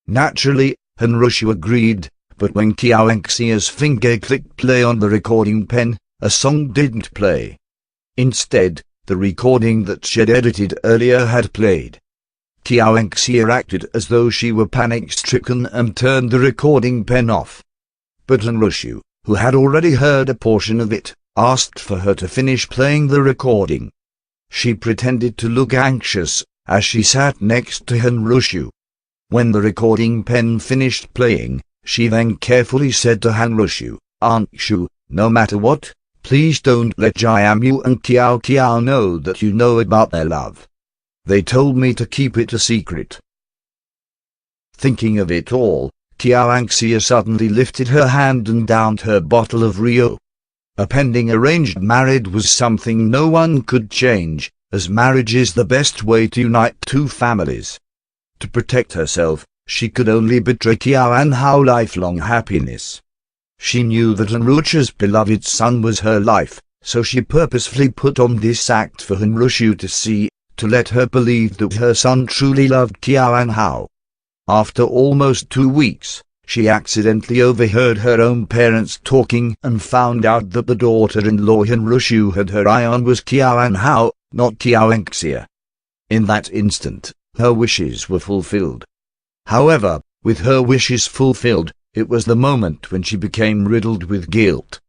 Naturally, Hanrushu agreed, but when Qiaoxia's finger clicked play on the recording pen, a song didn't play. Instead, the recording that she'd edited earlier had played. Qiaoxia acted as though she were panic-stricken and turned the recording pen off. But Hanrushu, who had already heard a portion of it, asked for her to finish playing the recording. She pretended to look anxious, as she sat next to Hanrushu. When the recording pen finished playing, she then carefully said to Hanrushu, "Anshu, no matter what, please don't let Jiamu and Qiao Qiao know that you know about their love. They told me to keep it a secret." Thinking of it all, Qiaoxia suddenly lifted her hand and downed her bottle of Rio. A pending arranged marriage was something no one could change, as marriage is the best way to unite two families. To protect herself, she could only betray Qiaoanhao's lifelong happiness. She knew that Hanrushu's beloved son was her life, so she purposefully put on this act for Hanrushu to see, to let her believe that her son truly loved Qiaoanhao. After almost 2 weeks, she accidentally overheard her own parents talking and found out that the daughter-in-law Hanrushu had her eye on was Qiaoanhao, not Qiaoxia. In that instant, her wishes were fulfilled. However, with her wishes fulfilled, it was the moment when she became riddled with guilt.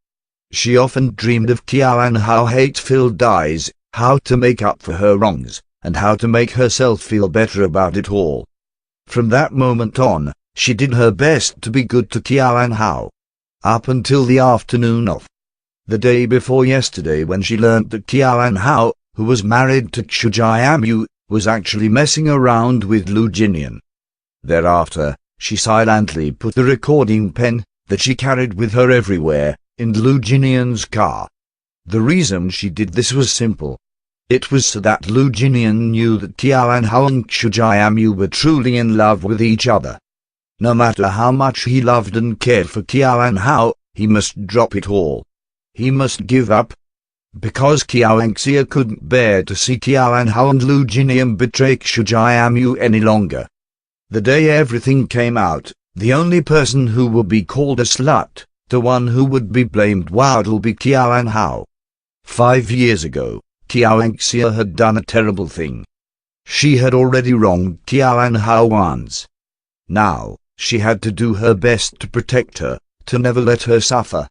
She often dreamed of Qiaoanhao's hate-filled eyes, how to make up for her wrongs, and how to make herself feel better about it all. From that moment on, she did her best to be good to Qiaoanhao. Up until the afternoon of the day before yesterday, when she learnt that Qiaoanhao, who was married to Xu Jiamu, was actually messing around with Lu Jinian. Thereafter, she silently put the recording pen, that she carried with her everywhere, in Lu Jinian's car. The reason she did this was simple. It was so that Lu Jinian knew that Qiaoanhao and Xu Jiamu were truly in love with each other. No matter how much he loved and cared for Qiaoanhao, he must drop it all. He must give up. Because Qiaoxia couldn't bear to see Qiaoanhao and Lu Jinian betray Xu Jiamu any longer. The day everything came out, the only person who would be called a slut, the one who would be blamed, would be Qiaoanhao. 5 years ago, Qiaoxia had done a terrible thing. She had already wronged Qiaoanhao once. Now, she had to do her best to protect her, to never let her suffer.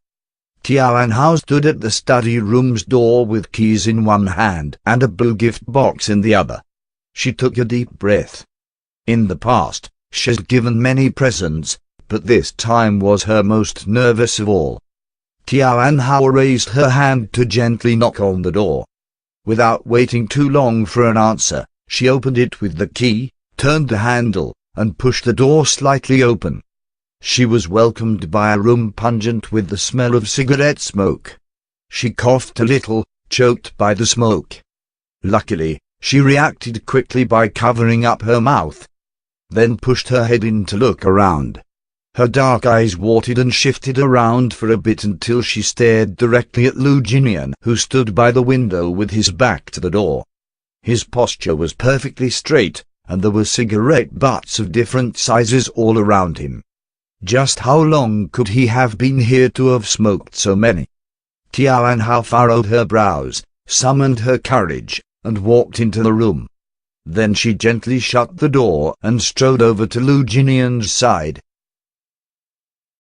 Qiaoanhao stood at the study room's door with keys in one hand and a blue gift box in the other. She took a deep breath. In the past, she had given many presents, but this time was her most nervous of all. Qiaoanhao raised her hand to gently knock on the door. Without waiting too long for an answer, she opened it with the key, turned the handle, and pushed the door slightly open. She was welcomed by a room pungent with the smell of cigarette smoke. She coughed a little, choked by the smoke. Luckily, she reacted quickly by covering up her mouth, then pushed her head in to look around. Her dark eyes watered and shifted around for a bit until she stared directly at Lu Jinian, who stood by the window with his back to the door. His posture was perfectly straight, and there were cigarette butts of different sizes all around him. Just how long could he have been here to have smoked so many? Qiaoanhao furrowed her brows, summoned her courage, and walked into the room. Then she gently shut the door and strode over to Lu Jinian's side.